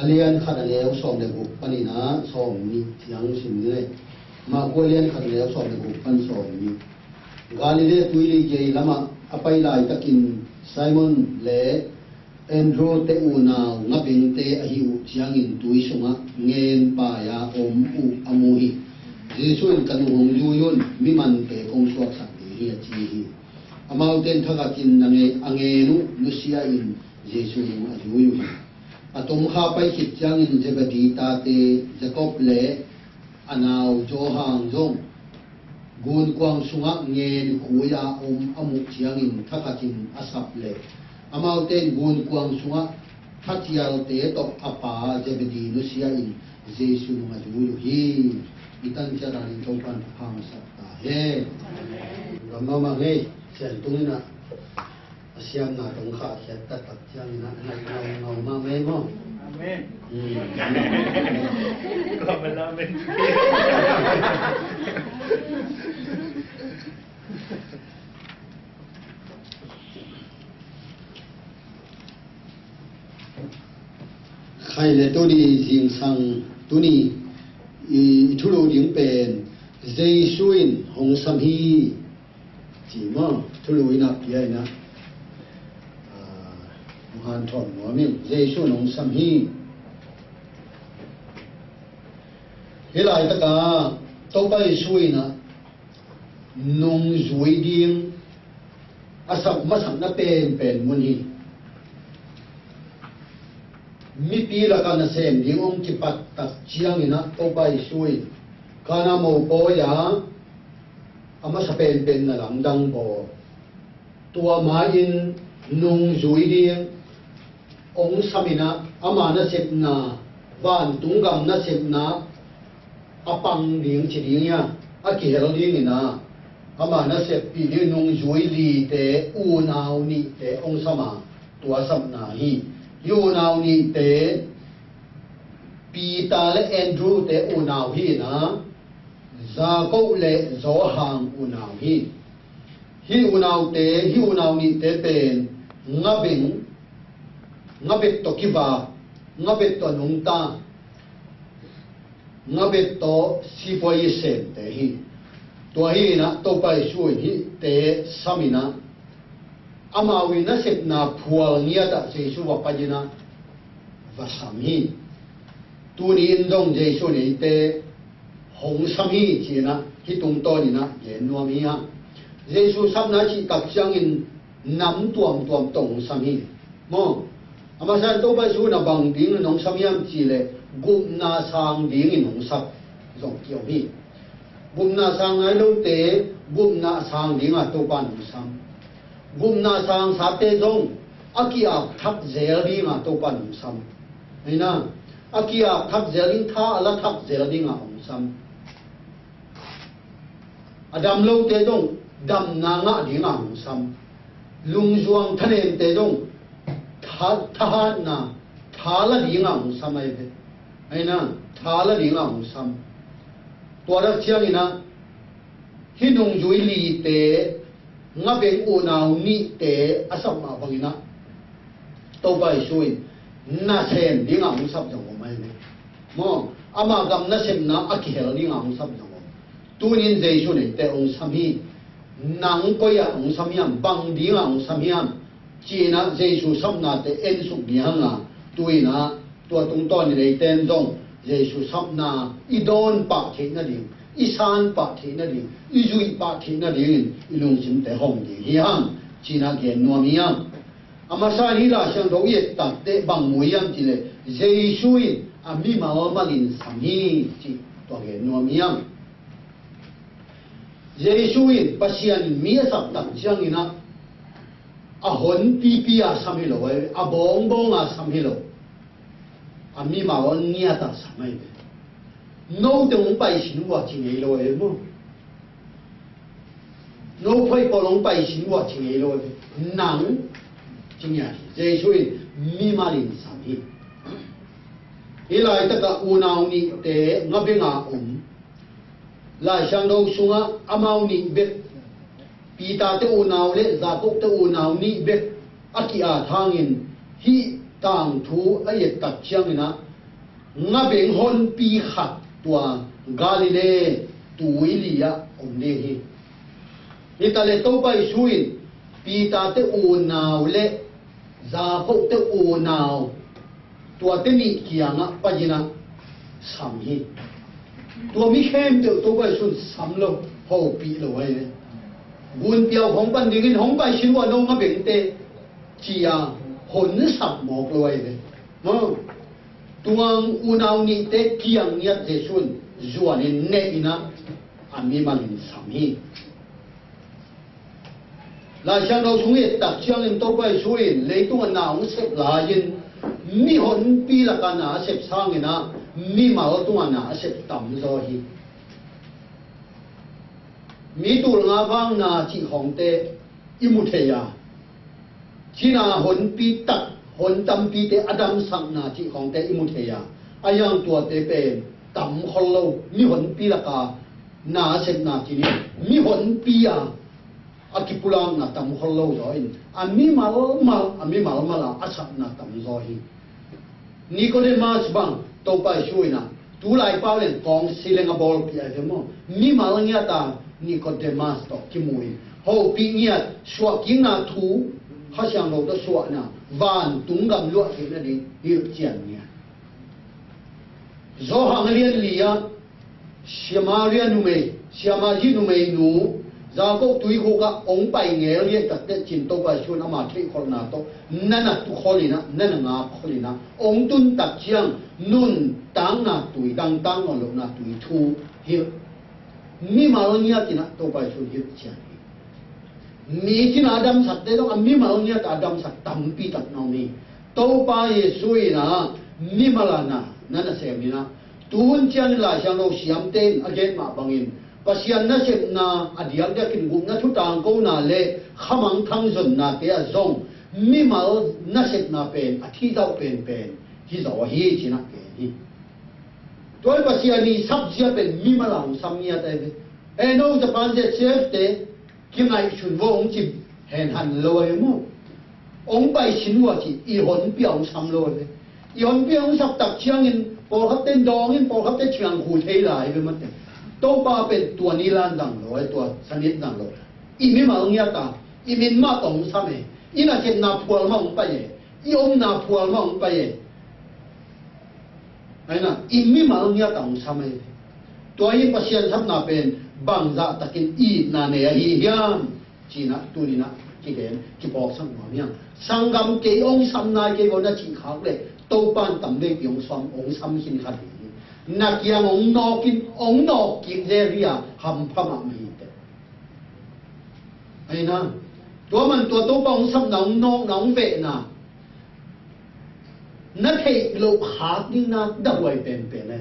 alian khad aleu som de bu panina som ni thiang sim le ma ko alian khad aleu som de bu pan som ni galile tuili je lama apai lai takin Simon le Andrew te una ngabing te ahiu chiang in tui sunga ngen pa ya om u amuhi Jesu in kanu hong yuyun miman te kong suak sak hi chi hi amau ten thagakin nange angenu lucia in Jesu in ayuyu atom kha pai khit chiang in jebadi ta te Jacob le anau jo hang jong gun kwang sunga ngen khuya om amu chiang in thagakin asap le amau ten gun kwang sunga thatial te tok apa jebadi lucia in Jesu in ayuyu hi itan charani topan phang sakta he ramama nge chen tungina asiam na tong kha khet ta tak chang na nai ngau ngau ma me mo Amen. Kau melamin. ใครเลยตัวนี้สิงสังตัวนี้ทุลุดิงเป็นเจสุอินหงสัมฮีจีมั้งทุลุอินับยัยนะมุฮันทอนหัวมิเจสุหงสัมฮีเฮลัยตะกาตัวไปสุอินะนงจุยดิงอาศักมาสักนับเป็นมุนีมีปีละกันเสมดิงองจิปัตตักเชียงอินะตัวไปช่วยกานาโมโปยาอามาสเปนเป็นหลังดังโบตัวมาอินนุงจุยดิงองสามินะอามานะเสพนาบ้านตุงกำนะเสพนาอาปังดิงจิดิงยาอากิเฮลดิงอินะอามานะเสพปีดินุงจุยลีเตอูนาวนีเตองสมาตัวสัมนาฮียูนาวนี่เตปีตาและแอนดรูเตอูนาวฮีนะซาโกเลโซฮังอูนาวฮีฮีอูนาวเตฮีอูนาวนี่เตเป็นงาบิงงาเบตโตกิบางาเบตโตนุงตางาเบตโตซีปอยเซนเตฮีตัวฮีนะตัวไปช่วยฮีเตสามินะอามาวินาเสพนาพัวเนียตะเจสุวปจินะวะสามีตัวนี้อินดงเจสุนี่เตหงสามีจีนะที่ตรงต้นนี่นะเย็นนัวมีฮะเจสุสับนาจิตักจังอินน้ำตัวตรงสามีมองอามาสันตัวไปสูนะบางดิ้งน้องสามีอันจีเลยกุมนาสังดิ้งอินน้องสับส่งเกี่ยวนี่กุมนาสังไงลูกเตกุมนาสังดิ้งอ่ะตัวปานน้องสังกุมนาสังสัตเตจงอากิอาทักเจริงอ่ะตัวปันซ้ำนี่นะอากิอาทักเจริงท่าละทักเจริงอ่ะซ้ำอดัมโลเตจงดำนางอ่ะดิ้งอ่ะซ้ำลุงจวงทะเลเตจงท่านะท่าละดิ้งอ่ะซ้ำไอ้นะท่าละดิ้งอ่ะซ้ำตัวรักเชียงนี่นะที่นุ่งจุยลีเตงาเป็นอูนาวนี่เตอสัมมาบังนะตัวไปช่วยน่าเซมดิ้งอ่างสับจังหวะไม่เนี่ยมองอามากำน่าเซมนะอากิเฮลดิ้งอ่างสับจังหวะตัวนี้เจสุนี่เตองสามีนังก็ยาองสามีอันบังดิ้งอ่างสามีอันจีน่าเจสุสัมนาเตเอ็นสุบีหังอ่ะตัวนี้นะตัวตรงต้นนี่เลยเต็มตรงเจสุสัมนาอีโดนปากเทนนั่นเองอีสานปะเทนั่นเองอีจุยปะเทนั่นเองอีลุงจิมแต่ห้องดีเฮียงจีน่าเกนนัวมียังอามาซาฮีราเชียงตัวเยตัดเตบังมวยยังจีเลยเจสุยอามีมาอมาลินสามีจีตัวเกนนัวมียังเจสุยปัสยันมีสับตังจังอินะอาหอนปีอาสามีโลเออาบองอาสามีโลอามีมาอเนียตัดสามีโน้ตลงไปสินว่าจริงเหรอเอ็มโน้ตไปพอลงไปสินว่าจริงเหรอหนังจริงอย่างเจสุยมีมาลินสามีอีหลายตะกะอูนาวนี่เตงะเบงาลายช่างเราสุงะอามาวนี่เบ็ดปีตาเตอูนาวเลซาตุกเตอูนาวนี่เบ็ดอากิอาทางอินฮีต่างทูอายตักเชียงนะงะเบงฮอนปีขัดตัวกาลิเลตุวิลียะเดฮีนี่ตาเลโตไปช่วยปีตาเตอูนาวเลซาตุกเตอูนาวตัวเตนิเกียงะปะจินะสัมฮีตัวมิเข้มเดียวตัวไปสุดสำโลพอปีเลยไว้บุญเปียวของปันดิ่งของไปชินว่าน้องมาเบ่งเตจียหนสับหมอกเลยมั้งตัวอูนาวนี่เตเกียงเนี่ยเจสุนจวนเนอินะอามีมันสามีลาช่างเราช่วยตักเชียงตัวไปช่วยเลยตัวหนาวเสพลายินมีหนปีละกันนะเสพสร้างนะมีมาตัวน่ะเสพต่ำซอฮีมีตัวงาฟังนาที่ของเตอิมุเทียที่นาหนปีตัก hồn tâm pi te adam sang na chi khong te imu theya ayang tua te pen tam khol lo mi hon pi la ka na set na chi ni mi hon pi a akipulang na tam khol lo zo in ami mal mala asap na tam zo hi Nicodemus bang to pa shui na tu lai pa len kong sileng a bol pi a mo mi mal nya ta Nicodemus to ki mui ho pi nya swa king na thu ha xiang lo da swa na van tung gam lo ki na ni hi chian nya zo hang lian li ya siama lian nu mei siama ji nu mei nu za ko tui ko ka ong pai nge lian tak te chin to pa shui na ma thei khol na to nana tu kholina nana nga kholina ong tun tak chiang nun tang na tui dang tang lo na tui thu hi mi mal nya tina to pa shui hi chian mi kin adam sat te dong mi mal nya ta adam sat tam pi tak no ni to pa ye sui na mi malana nana se mi na tuun chian la xiang lo siam ten again ma bangin pasian na set na adiang da kin gung na thu tang ko na le khamang thang zon na te a zong mi mal na set na pen a thi dau pen hi zo hi chi na ke hi toy pasian ni sab sia pen mi malang sam nia te e no japan de chef te kim ngai chun wo ong chim hen han lo e mu ong bai xin wa chi i hon piao sam lo le i hon piao sab tak chiang in po khap ten dong in po khap te chiang khu thei lai be mat to pa pen tua ni lan dang lo e tua sanit dang lo i mi ma ngia ta i min ma tong sa me i na chen na phual ma ong pa ye i om na phual ma ong pa ye ai na i mi ma ngia ta ong sa me tua yin pasian sab na pen bang za takin i na ne hi hiam chi na tu ni na ki den ki bok sang ma miang sangam ke ong sam na ke go na chi khak le to pan tam le yong som ong sam hin khat na kiang ong no kin je ria ham pha ma mi te ai na to man to pa ong sam na ong no na ong ve na na thei lo khak ni na da wai pen pen le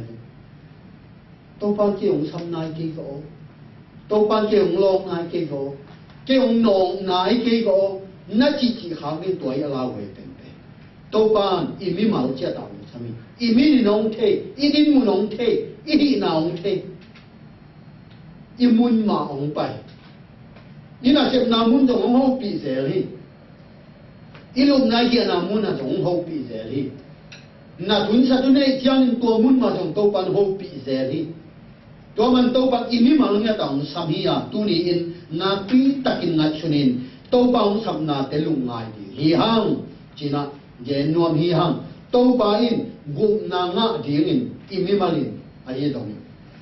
to pan ki ong sam na ki go to pan ki ong long na ki go ki ong nong na ki go na chi khak ni to ya la wai pen pen to pan i mi mal cha ta i mi ni nong the i din mu nong the i di na ong the i mun ma ong pai ni na se na mun dong ong ho pi se ri i lu na ki na mun na dong ho pi se ri na tun sa tu nei chiang to mun ma dong to pan ho pi se ri to man to pan i mi ma nya tang sam hi ya tu ni in na pi takin na chunin to pa ong sam na te lu ngai di hi hang china je nuam hi hang to pa in gum na nga ding in imi malin a hi dong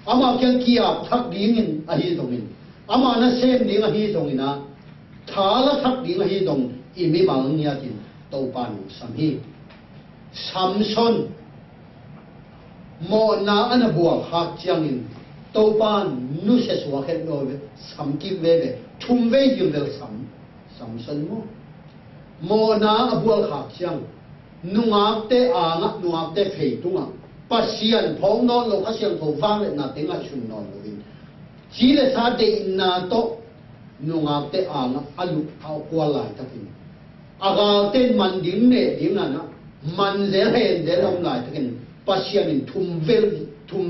ama kyang kia thak ding in a hi dong in ama na sem ding a hi dong ina thala thak ding a hi dong imi mal nia tin to pa nu sam hi samson mo na ana bua hak chiang in to pa nu se swa khet no ve sam ki ve ve thum ve yum ve samson mo na abual hak chiang nungak te anga nungak te phei tunga pasian phong non lo khasiang tho wang le na tenga chun non lo in chi le sa de na to nungak te anga alu au kwa lai takin aga ten man ding ne ding na man ze hen de lam lai takin pasian in thum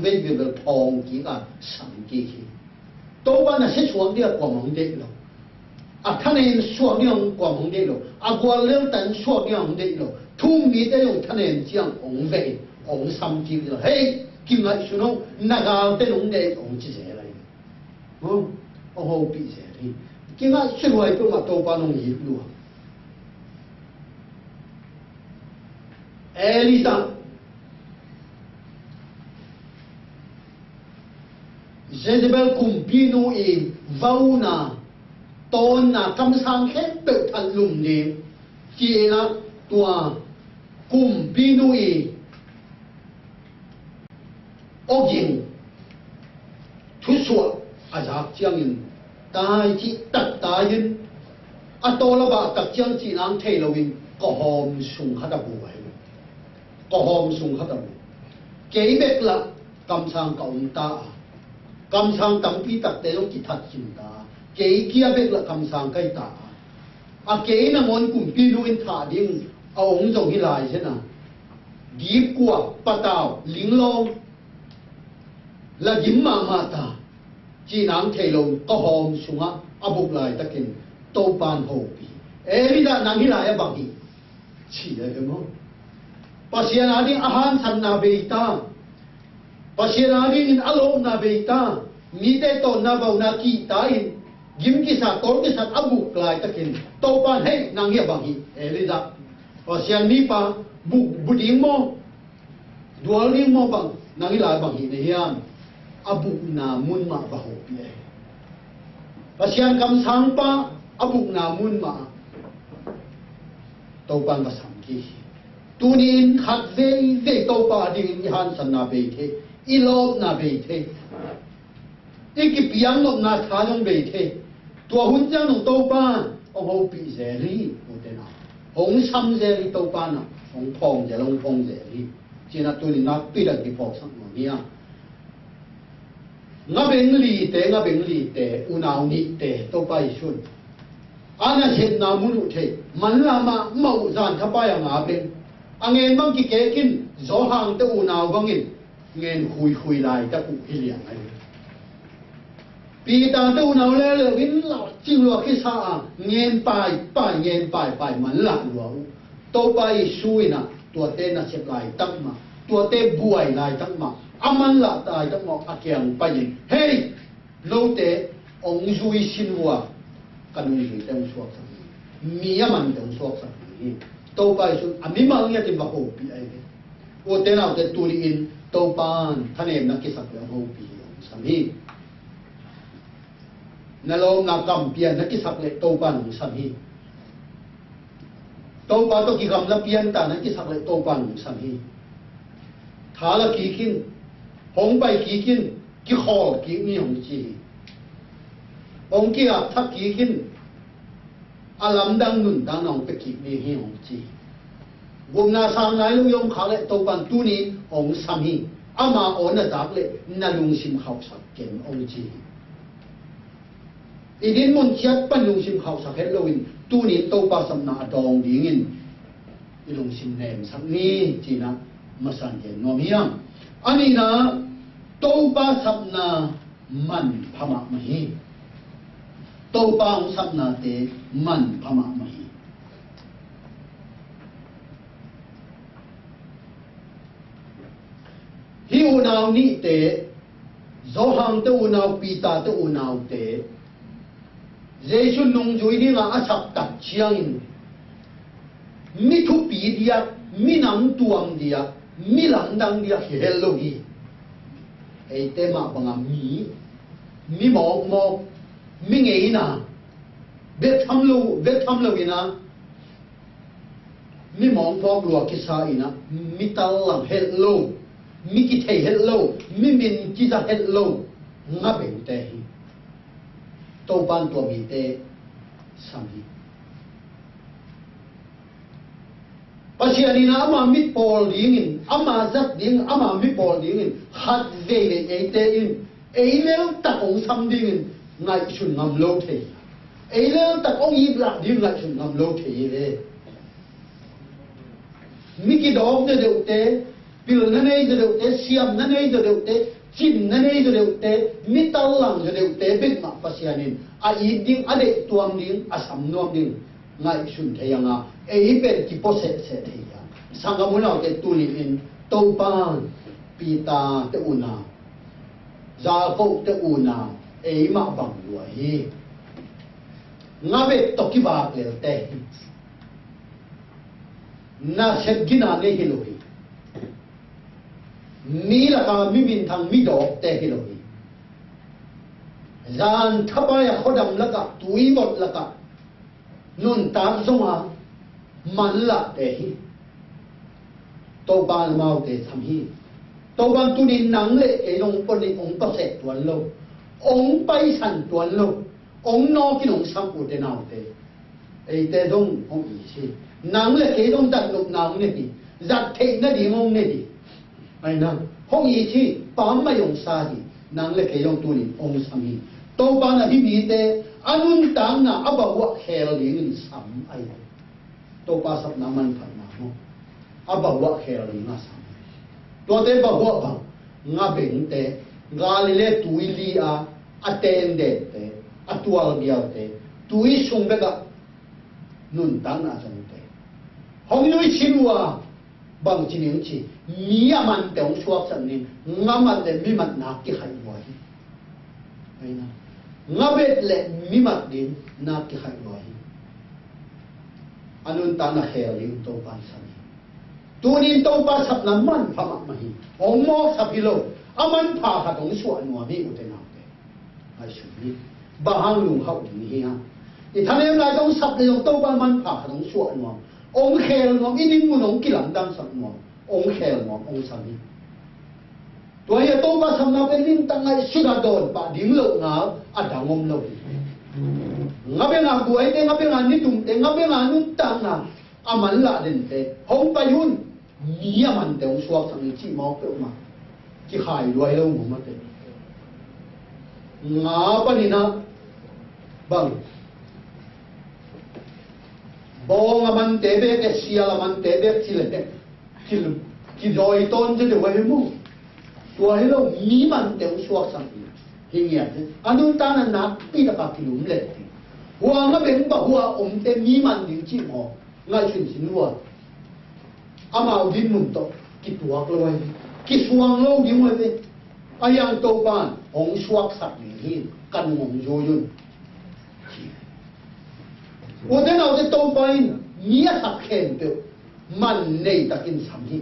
vel thong ki ka sam ki to ba na se chuang dia kwa mong de lo a thanen suang yong kwa mong de lo a kwa le tan suang yong de lo thu mi te yong thanen chiang ong ve ong sam ki lo hey kim ngai su no na ga te long de ong chi se lai ho pi se ri kim ngai su wai pu ma to pa nong yi lu Elisa Jezebel kumpinu i vauna tôn na cam sang hết tự thần lùm niệm chỉ là tua kumpinu i ô dình thu sủa à giặc chiang in tai chi tật tai in à tô la ba tật chiang chỉ nang thề lâu in có hòm sung khát bù vậy có hòm sung khát bù kế bét là cam sang cộng ta cam sang tầm pi tật tế lúc chỉ thật chim ta kế kia biết là cam sang cây ta à kế là món cùng pi nuôi thả điên ông dòng hi lại thế nào đi qua bắt tàu lính long là dính mà ta chỉ nắng thề lồng có hòm xuống á abuk lại ta kinh tô ban hồ bị ấy đã nắng hi lại bằng gì chỉ là cái món pasien ading ahan san na beita pasien ading in alo na beita mi te to na bau na ki ta in gim ki sa tol ki sa abuk lai takin to pan hey nang ya bangi elida pasien mi pa buding mo dualing mo bang nang ila bangi ne hian abuk na mun ma ba ho pi pasien kam sang pa abuk na mun ma to pan ba sam ki tunin khát về tàu pa đi han san na be the ilop na be the cái piang lop na tha nong be the tua hun chang nong tàu pa ông hậu bị dễ ri một thế nào ông xăm dễ ri tàu pa na ông phong dễ long phong dễ ri chỉ là tunin na tuy là cái phong sang mà nia ngã bên lì tệ unao ni tệ tàu pa isun ana hiện na munu the man lama mau zan thapa ya ngã bên anh em băng kí kế kinh gió hàng tới u nào băng in nghen khui lại ta cụ hi liền này vì ta tới u nào lẽ là vin lọ chịu lọ cái sao nghen bài mắn lạ lọ tô bài suy na tua tên là xếp lại tăng mà tua tên buổi lại tăng mà aman lạ tại tăng mà akiang bài hey lâu tế ông duy xin hùa cần ông duy tăng suốt mi aman tăng suốt tàu bay xuống ami mang nghe tin bảo hộ bị ai đấy, ô tên nào tên tuli in tàu pan thanh em nó cái sắc là hộ bị sắm hi, nãy lâu nạp cầm tiền nó cái sắc là tàu pan sắm hi, tàu pan tôi chỉ cầm là tiền ta nó cái sắc là tàu pan sắm hi, thà là kỳ kinh, hồng bay kỳ kinh, cái khó kỳ mi hồng chi, hồng kia thắc kỳ kinh alam dang nun dang nong pe ki ni hi ong chi gom na sang nai lu yong kha le to pan tu ni ong sam hi ama on na dak le na lung sim khau sak ken ong chi idin mon chiat pan lung sim khau sak het loin tu ni to pa sam na dong ding in ilung sim nem sak ni chi na ma san ken no miam ani na to pa sam na man phama ma hi tàu bang sắp na te man phama mahi hi unau ni te zohang te unau pita te unau te jesu nung jui ni nga achap tak chiang in mi thu pi dia mi nang tuam dia mi lang dang dia hello hi ei te ma banga mi mok mok mi nghĩ na biết thăm lâu ina mi mong phok lua cái sa ina mi tal lang hello mi ki thei hello mi min ki za hello nga be te hi to ban to mi te sam hi pasiani na ama mi pol ding in ama zat ding ama mi pol ding in hat ve le e te in e leo ta ong sam ding in ngài chuẩn ngầm lâu thế, ấy là ta ông im lặng đi ngài chuẩn ngầm lâu thế đấy, mi cái đó giờ đều thế, biểu nó này giờ đều thế, xiêm nó này giờ đều thế, chim nó này giờ đều thế, mi tao lăng giờ đều thế, biết mà phát hiện ai điên, ai để tuam điên, ai sắm nuam điên, ngài chuẩn thế yang ấy bên chỉ có sẽ thế yang, sang cái món nào cái tu luyện tàu pan, pita te una, gia phụ te una ấy mà bằng đuổi ngã về tóc cái bạc liền té na xếp gina này hi lôi mi là cả mi min thằng mi đỏ té hi lôi gian thắp ai khó đầm là cả túi một là cả nun tám giống à man là té hi tô ban mau té thầm hi tô ban tu đi nắng lệ cái nông con đi ông có sẽ tuần lâu ông bay sẵn tuần lâu ông nó cái nông sang của thế nào thế ấy thế đông ông ý chứ nắng là cái đông đặt lục nắng này đi giặt thịt nó đi mông này đi ai nè ông ý chứ bám mà dùng sa đi nắng là cái đông tu luyện ông sang đi tô ban là đi thế anh tang na aba wa hell đi nên sắm ai tô ba sắp nằm ăn phải mà mo abawa khel na sam to te bawa ba nga beng te galile tuili a atende te atual bial te tui sung bega nun tang na jong te hong yui chinwa bang chining chi mi aman teong suak san ni ngaman le mi mat na ki khai wai ai na ngabet le mi mat din na ki khai wai anun ta na kheli to pan san tunin to pa sap na man pha ma hi ong mo sapilo aman pha ha tong suan wa mi u te na te ai shu ni ba hang lu hau ni hi ha i than em lai tong sap le to pa man pha ha tong suan wa ông khel ngom inin mun ông kilang dang sak ngom ông khel ngom ông sami tua ya to ba sam na pe nin tang ai sida don pa ding lo nga adang ngom lo ngabe nga buai te ngabe nga ni tum te ngabe nga nun tang na aman la den te hong pa yun ni aman te ông suak sang chi mo pe ma chi khai loi lo mo ma te nga pa ni na bang bong aman tebe ke sial aman tebe chile ki doi ton je de wai mu tua hi lo mi man te suak sang hi ngia anu ta na na pi da ka kilum le hua nga beng ba hua om te mi man ding chi mo ngai chin sin wa amao din mun to ki tuak lo wai ki suang lo ding wai te ayang to pan ong suak sak ni hi kan ngom jo yun我哋鬧只刀兵，你一十 can 掉，問你特見什麼？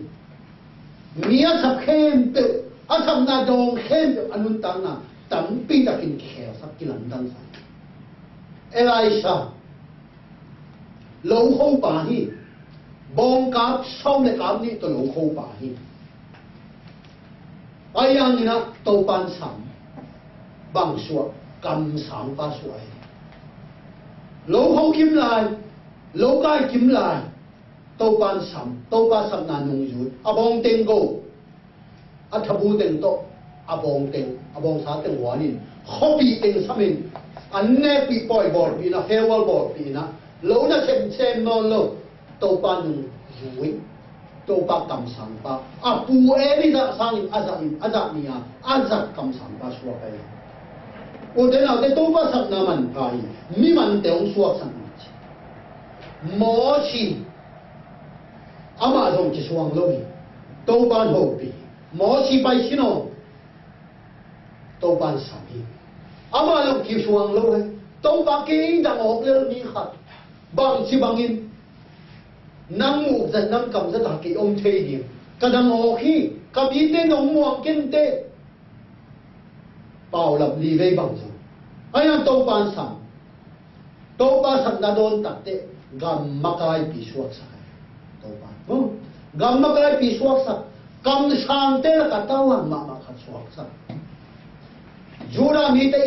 你一十 can 掉，一十那當 can 掉，安倫當啊，等邊特見騎實嘅人登山。Elisha，老好把戲，幫夾收力夾呢對老好把戲。哎呀，你那刀班神，幫說咁省把水。老好kiếm lại, lão cai kiếm lại, tàu ban sắm nan nung yun, abong tên go, athabu tên to, abong sa tên wanin, hobby tên samin, anne pi boy bor pi na farewell bor pi na, lão na xem non lo, tàu ban nung yun, tàu ban cầm sang pa, apu eri da sangin azat niya, azat cầm sang pa suwa kaya. 我哋鬧嘅都不十那文派，咪文定說什麼？摩次阿媽同只雙路，都班好比，摩次拜先哦，都班十年，阿媽同只雙路咧，都把幾得我咧呢刻，幫次幫因，能木就能咁就打幾ông推點，個得我去，個邊啲農忙經濟。 bảo lập lì vây bằng rồi anh em tàu ban sập na đôn tắc tệ gam makai pi suak sa tàu ban gam makai pi suak sa gam sang tê là cả tàu hàng mà khát suak sa Judah mi tê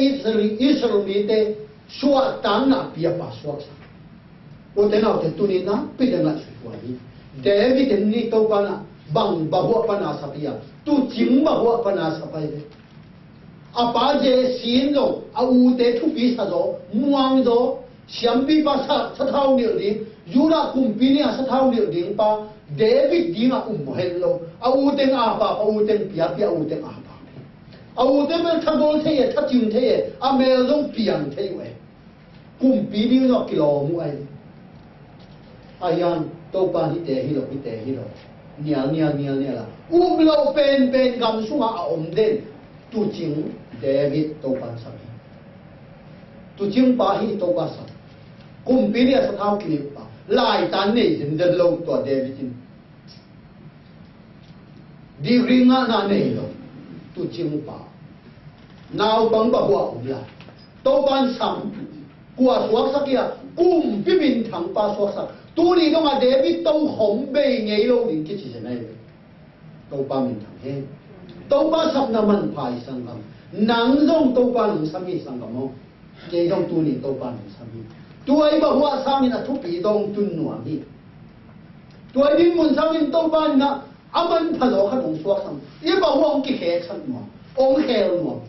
Israel mi tê suak tang na pi pa suak sa o thế nào thì tu ni na pi đằng lại suy quay David thì ni tàu ban à bằng bahua pan asapia tu chính bahua pan asapai apa je xin rồi, au te thu pi sa rồi, muang rồi, xiêm pi pa sa thao liệu đi, Judah cùng pi ni sa thao liệu đi pa, David đi ngà hello, au te apa, au te pia au te apa, au te men thang bol thế, thắt chim thế, amel dong piang thế vậy, cùng pi đi nó kilo mu ai, ayan, tàu pa hi te hi lo, nia la, lo pen gam sunga den. Tu chính David tàu ban sắm, tu chính ba hi tàu ban sắm, cùng pi ni sa thao kini pa, lai tan nei jin den lo to David jin, di ringa na nei lo, tu chính ba, nào bang ba hua la, tàu ban sắm, qua suak sakia, cùng pi bin thang pa suak sak, tu ni dong a David tàu hong bei ngei lo ni ki chi nei, tàu ban min thang he. Tàu ba sắp na man phai sang gam, nang dong tàu ba nung sami sang gam mo, kê dong tu ni tàu ba nung sami, tu ai ba hua sami na thu pi dong tun nuam hi, tu ai bin mun sami tàu ba na aman phalo khat ong suak sang, ye ba hua ong ki he chan nuam, ong hel nuam,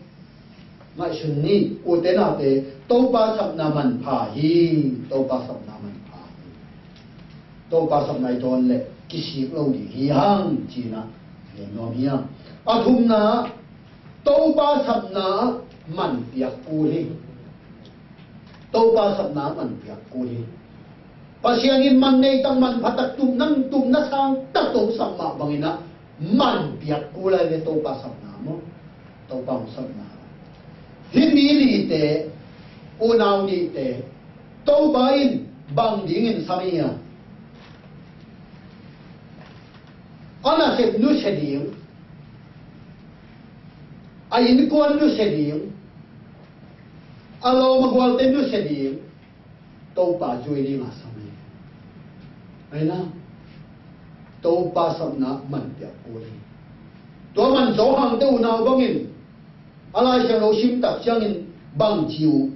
ngai shun ni u te na te tàu ba sắp na man phai hi, tàu ba sắp na man phai, to pa sap nai ton le ki sik lo di hi hang china le nom hiya athum na to pa sap na man piak ku li to pa sap na man piak ku li pasiangin man nei tang man phatak tum na sang tak to sam ma bangina man piak ku lai le to pa sap na mo to pa sap na hi mi li te u nau ni te to pa in bang ding in samia ana se nu se ding ai ni kon nu se ding alo magwal te nu se ding to pa joi ni ma sam ai na to pa sam na man pya ko ni to man zo hang te u nau bangin alai se lo sim tak chang in bang chiu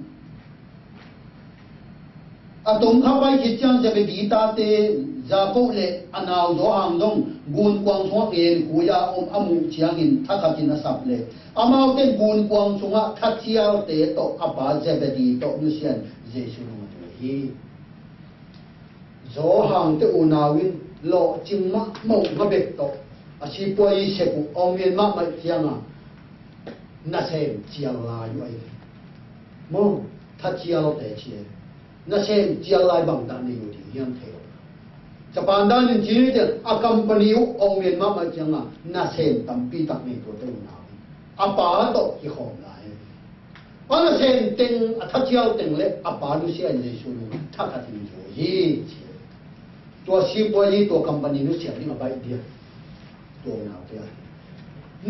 atom kha bai ki chang je be di ta te za ko le anau zo hang dong gun kwang so en ku ya amu chiang in tha kha kin sap le amau te gun kwang so nga kha chiao te to apa je be di to nu sian jesu no hi zo hang te u nawin lo ching ma mo ma be to a si poi se ku ong yen ma ma chiang a na sem chiang la yu ai mo tha chiao te chi na sem chiang lai bang dan ni yu di hian the Japan dan in chi de a company ong yen ma ma chiang a na sem tam pi tak ni to te u naw apa to ki khom lai ana sem teng a tha chiao teng le apa lu sia ni su lu tha ka tin jo yiตัวชีพวันนี้ตัวคอมพานีนู้นเสียนี่มาใบเดียวตัวหนาวเดียว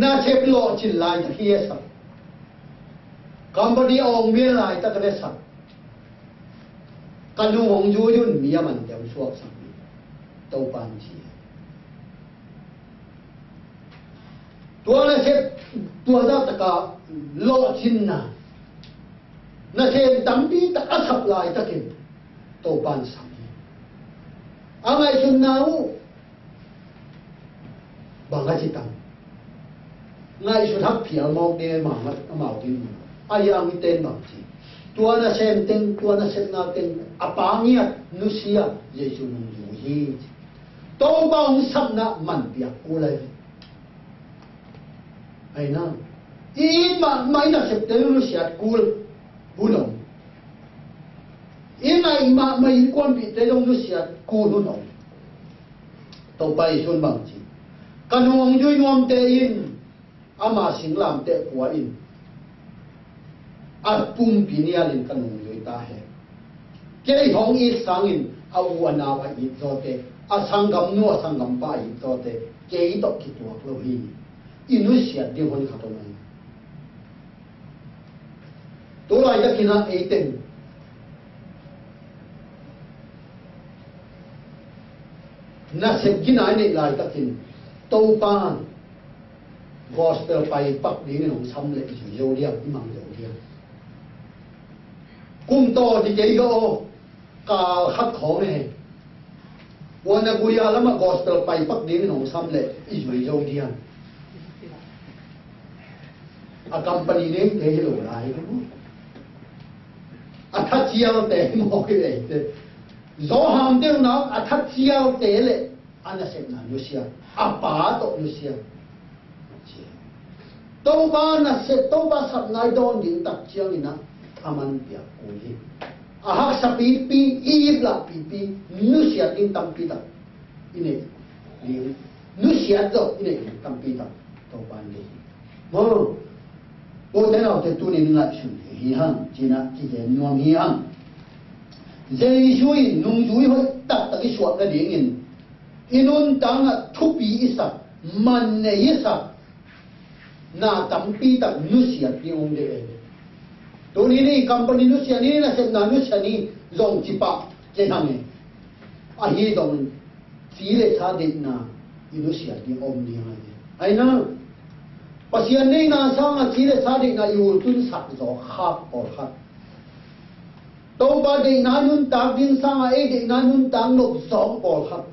น่าเช็คโลจินไลน์ที่เอสักคอมพานีองเมียไลน์ตะกระเดสักกันดูหงจูยุ่นมีมันเดียวสวกสักตัวปันชีตัวน่าเช็คตัวด้าตะกาโลจินน่าเช็คตั้มปีตะอัศบไลน์ตะกินตัวปันสักangay sunnaw bangga citang ngay sunhak pial mok ne mangat amaw din ayang iten bangji tua na sem teng tua na set na teng apangiat nusia yesu nung yuhi to bang sap na man piak kulay ay na I may na sep teng nusia kul bunong inay may kwan pi telong lu siya kuno no to pai sun bang chi kanong jui nuam te in ama sing lam te kwa in at pum pi nia lin kanong jui ta he ke hong I sang in au ana wa I zo te a sangam nu sangam pa I zo te ke I to ki tu lo hi inu siya de hon kha to mai to lai da kina e ten na sep gina ni lai takin to pan gospel pai pak ding nong sam le ju yo liam mang yo liam kum to ti ke go ka khat kho ne wana gu ya lama gospel pai pak ding nong sam le ju yo liam a company ne te lo lai ko a tha chiao te mo ke le te zo ham de na a tha chiao te le ana sep na lucia apa to lucia to ba na se to ba sap nai don din tak chiang ina aman pia ko hi a hak sa pi pi I la pi pi lucia din tam pi ta ine li lucia do ine tam pi ta to ba ni mo o de na te tu ni nga chu hi hang china chi je nuam hi hang Jesu nung jui hoi tak tak suat ka dingin inun tang thupi isa man ne isa na tampi tak nusia tiong de to ni ni company nusia ni na se na nusia ni zong chipa je hame a hi dong si le sa de na nusia ti om ni ai na pasian nei na sang a si le sa de na yu tun sak zo khap or khat to ba de na nun tak din sang a e de na nun tang lop song por khat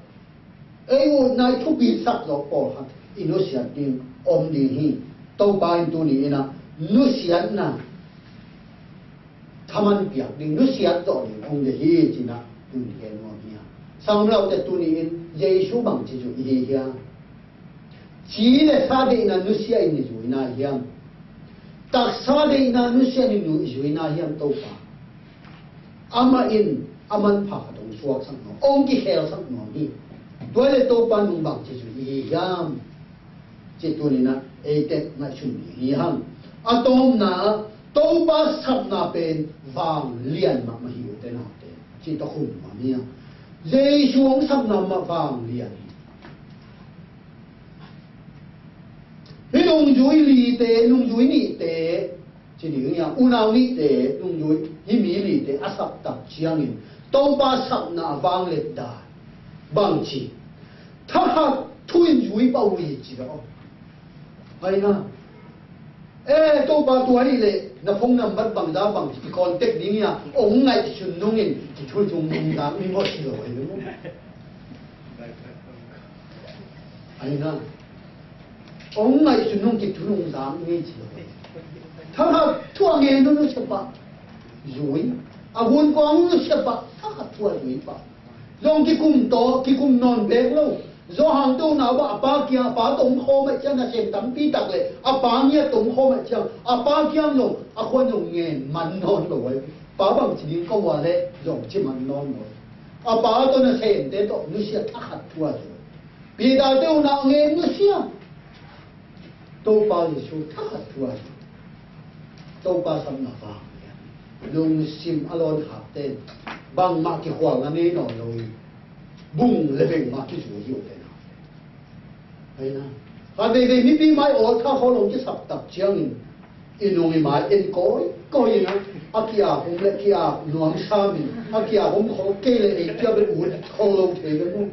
ei u nai thu bi sak zo por khat inu sia tin om di hi to ba in tu ni na nu sia na thaman piak ding nu sia to ni ong de hi china tu ni ke no hi sang lâu te tu ni in Giêsu bằng chỉ chủ hi hiam chỉ để sa de na nu sia in ju na hiam tak sa de na nu sia ni nu ju na hiam to pa ama in aman pha dong suak sang no ong ki hel sang no ni toile to pa nu bằng chỉ chủ hi hiam chỉ tu ni na e te na chu hi hiam atom na to pa sap na pen vang lian ma ma hi te na te chỉ to khum ma ni Giêsu ông sắp nằm mà vàng liền. Cái nung chuối lì tê, nung chuối nị tê, chỉ điều như u nào nị tê, nung chuối hi mì lì tê, áp sắp tập chiang in, tàu ba sắp nà vàng lệ đài, bằng chỉ, thà hạt thui chuối bao lì chỉ đó, hay na, tàu ba tuổi lệ, na phong nằm bắt bằng đá bằng chỉ còn tết đi nha, ông này chỉ nung in, chỉ thôi dùng nung đá mi mất rồi đúng không? Hay na. Ông này chỉ nung kịp nung dám nghe chỉ thằng hạt thua nghe nó sẽ bạc rồi buồn quăng nó sẽ bạc thằng hạt thua rồi bạc dòng cái cung non bé lâu do hàng đâu nào ba kia ba tổng kho mà chẳng là xem tấm pi tạc lệ ba nghe tổng kho mà chẳng ba kia rồi con dùng nghe mặn non rồi ba bằng chỉ đến câu話咧dùng chỉ mặn non rồi ba tôi là xem thế đó nó sẽ thằng hạt thua rồi bây giờ đâu nào nghe nó sẽ Tô ba Giêsu thắt hạt thua, tô ba sắm nạp vàng, lùng sim alon hạt tên, bằng mạc cái hoàng anh ấy nói rồi, bung lên bên mạc cái chủ yếu thế nào, hay na, hạt về mi bi mai ở thà họ lòng cái sập tập chiang, inung mi mai in coi na, akia hong lệ kia nuông sa mi, akia hong họ kê lệ kia bên uất họ lòng thế cái mu,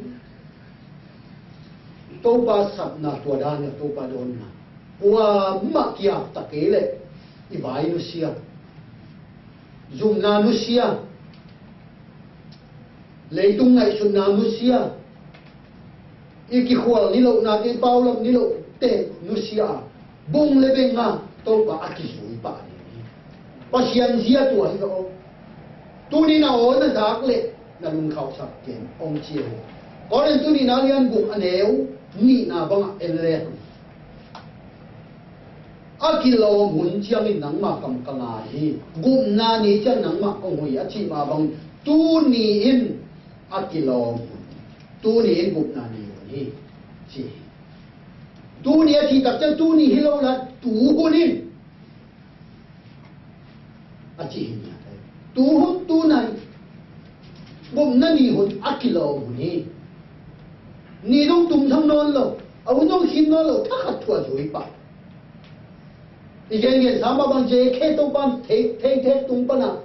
tô ba sập nạp tua đan tô ba đôn na. Wa makia takele ibai no sia zumna no sia leitung ngai sunna no sia iki khwal ni lo na ke paulam ni lo te no sia bung le benga to ba akizui ba ni pasian sia tu hi ko tu ni na o na dak le na lung khau sak ken ong chiu ko len tu ni na lian bu aneu ni na banga ele Akilo mun chiang in nang ma kam kanga hi gum na ni chang nang ma ong hui achi ma bang tu ni in akilo tu ni in gum na ni hi chi tu ni achi tak chang tu ni hi lo la tu hu ni achi hi ni tu hu tu nai gum na ni hu akilo ni dong tum thang non lo au dong hin non lo thak hat thua joi pa 이게 사마방 제 캐동반 대대 동반아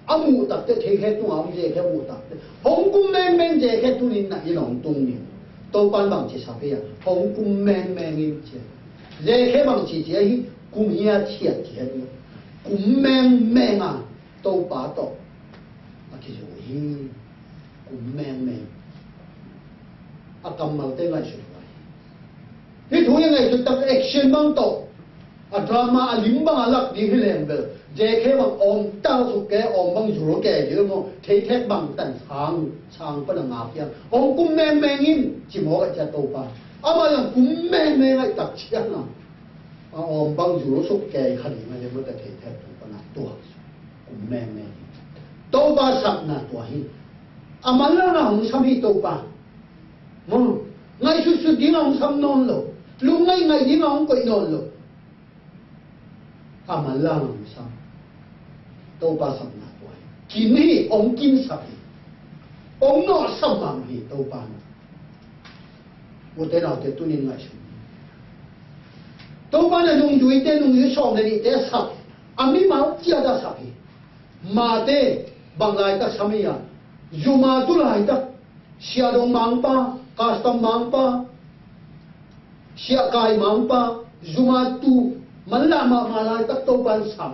아무 딱대 대해동 아무 제 해무 딱대 홍군맹맹 제 해동 있나 이런 동네 동반방 제 사배야 홍군맹맹인 제 해방지 제히 kumia chia chia ni kumeng menga to ba to akizo hi kumeng meng akam mal te ngai shu ni thu yang ngai shu tak action bang to a drama a lim bang alak di hilem bel je khe bang om ta su ke om bang juro ke je mo the the bang tan chang pa na ma pya om kumeng mengin chi mo ga cha to pa ama yang kumeng meng ai tak chia na ông băng rủ sốt kề khẩn mà để mới có thể theo tụ con nào tua cũng mềm mềm tàu ba sập na tua hi mà nó không xăm hi tàu ba ngay suốt suốt đi nó xăm non lo lúc ngay đi nó không quậy non lo mà nó không xăm tàu ba sập na tua kín hi ông kín sập hi ông nó sập mang hi tàu ba một thế nào thì tôi nên ngay suốt đâu bao giờ dùng chuối tên dùng chuối sòng này để sập, ami máu chia ra sập hi, mà thế bằng lại ta sắm ya, dù mà tu lại ta, xia đông mang pa, custom mang pa, xia cài mang pa, dù mà tu, mình làm mà lại ta đâu ban sắm,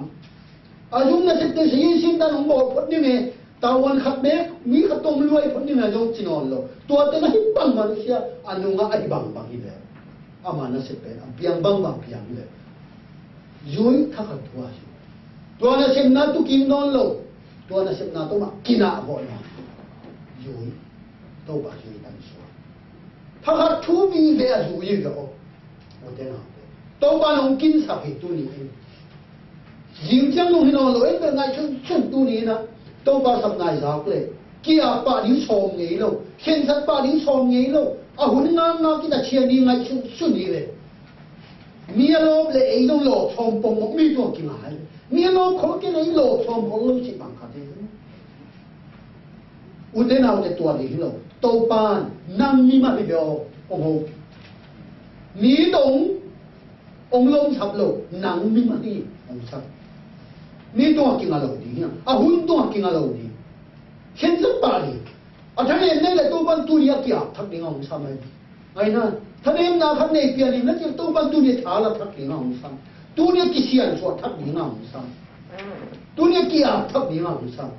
dùng là thực tế sự sinh ta không bỏ phật như này, tao quan khát bé, mi khát tông lui phật như này trong chín on lo, tua tên là hít bằng mà xia, anh ngã ai bằng hi vậy. Amana sepe biang bang bang biang le jui thakat tua tua na sem na tu kim non lo tua na sem na to ma kina ho na jui đâu bà duy tăng số thằng hạt thú vi về dù gì đó ở đây nào đâu bà nông kinh sắp hết tu ni riêng chẳng nông nó lỗi về ngay chân tu ni na đâu bà sắp ngay giáo lệ kia bà đi xóm nghề lâu hiện thật bà đi xóm nghề lâu à hun ngang ngang kita chia đi ngay chân đi về mía lốp lệ ấy đâu lỗ xóm bông một mi tuột kinh hải mía lốp khó cái đấy lỗ xóm bông lâu chỉ bằng cả thế u thế nào để tuột đi lâu đâu bà năng mi mà bị béo ông hồ mí đồng ông lông sập lâu năng mi mà đi ông sập mí tuột kinh lâu đi à hun tuột kinh lâu đi hiện rất bà đi à thằng em này là tôi ban tu đi kia thằng đi ngang sang này ngay na thằng em nào thằng này kia đi nó chỉ tôi ban tu đi thà là thằng đi ngang sang tu đi kia xiên số thằng đi ngang sang tu đi kia thằng đi ngang sang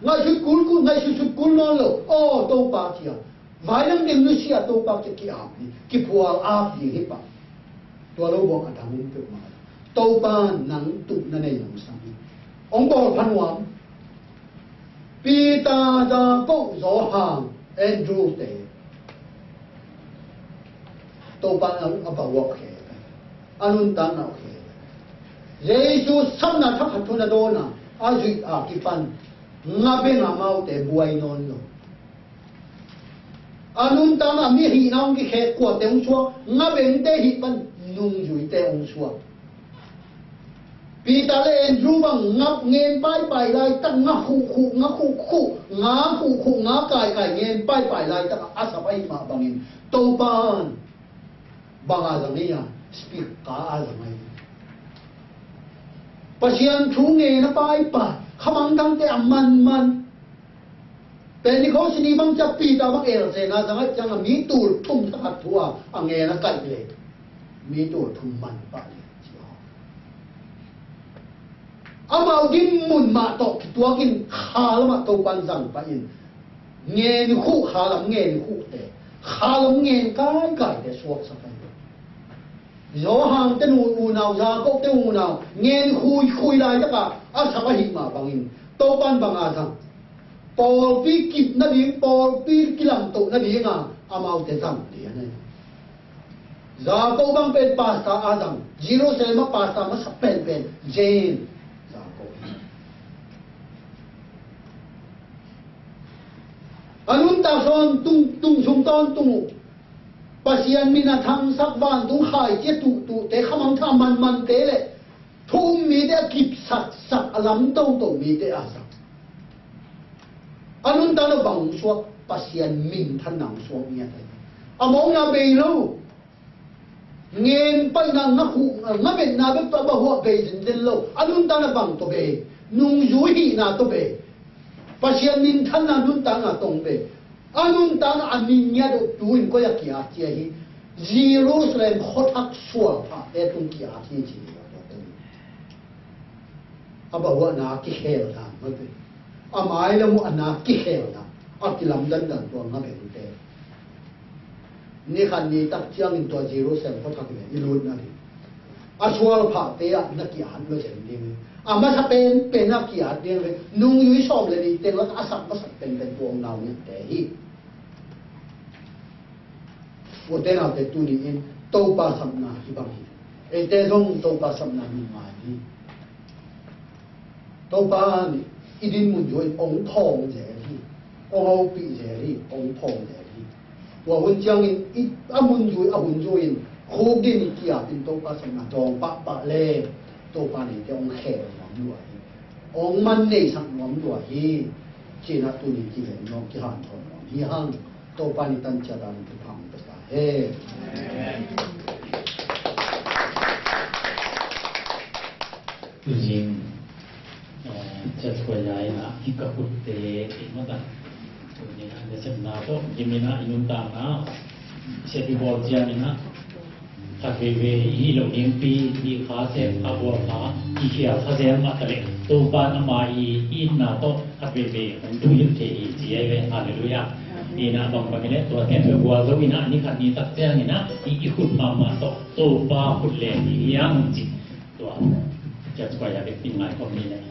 ngay chút cún nó lo tôi ba kia vài năm đêm nó xia tôi ba kia phùa áp gì hết bà tôi lâu bỏ cả thằng em được mà tôi ba nắng tụ nó này ngang sang ông bỏ phan hoàng Pita da cốc gió hàng Andrew tế Tô ban ông ở bảo quốc hệ Anun tan nào hệ Giê-xu sắp na thắp hạt thun na đô na A duy kỳ pan Nga bê nga mau tế buhay non lo Anun tan mi hi na ông kỳ hệ của tế ông xua Nga bê tế hi pan nung duy tế ông xua vì ta lên rú bằng ngập nghe bài lại ta ngã khu ngã cài nghe bài lại ta asa bay mà bằng in tô ban bằng rằng này à speak cả rằng này pasian thu nghe nó bài khamang thang te man tên đi khó xin bằng chấp pi ta bằng er se na rằng chẳng là mi tur thum thắt thua nghe nó cài lệ mi tur thum man bài amau din mun ma to tua kin khala ma to ban jang pa in nge ni khu khalam nge ni khu te khalam nge kai te suak sa pa zo hang te nu naw za ko te u naw nge ni khui lai ta ka a sa pa hi ma bangin to ban banga jang por pi kip na di por pi kilam to na di nga amau te jang di ne za ko bang pe pasta a jang zero se ma pasta ma sa pen jen anun ta son tung sum ton tung pasian mina thang sak ban tung khai che tu te khamang tha man te le thum mi de kip sak alam to mi te asa anun ta no bang so pasian min than nang so mi ta among na be lo ngen pai na na khu nga be na be pa ba ho be din lo anun ta na bang to be nung yu hi na to be pasian min than na nun ta nga tong be anun ta na anin nya do tuin ko ya kia chia hi Jerusalem khotak suwa pa te tung kia hi chi aba wa na ki hel da ma be amai la mu ana ki hel da akilam dan to nga be te ni khan ni tak chiang in to Jerusalem khotak le ilun na ni aswal pa te ya na ki han lo chen ni ama sa pen na ki at de nung yui som le ni te la asak pasak pen tuang naw ni te hi wo te na te tu ni in to pa sam na hi bang hi e te dong to pa sam na ni ma ni to pa ni idin mun yoi ong thong je hi ong ho pi je hi ong thong je hi wo hun chiang in amun yoi in khu din ki a tin to pa sam na dong pa le to pa ni te ong khe ông man này sang ngắm đùa hi chỉ là tu ni chỉ là nó cái hàng thôi hi hang tô pa ni tan cha dan tu phang tất cả he tu jing cha thoi lai na hi ka put te ma ta tu ni na de sem na to jimina inun ta na se pi bol chia ni na ta ve hi lo nim pi di kha se a bo kha ki khia kha se ma ta le to pa na ma i na to a ve on tu yin te i ji ai ve hallelujah ni na bang bang ne to ke pe bua zo ina ni kha ni tak te ni na i khut ma to pa khut le ni yang ji toจะไปอยากเป็นปีใหม่ก็มีเลย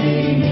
Amen.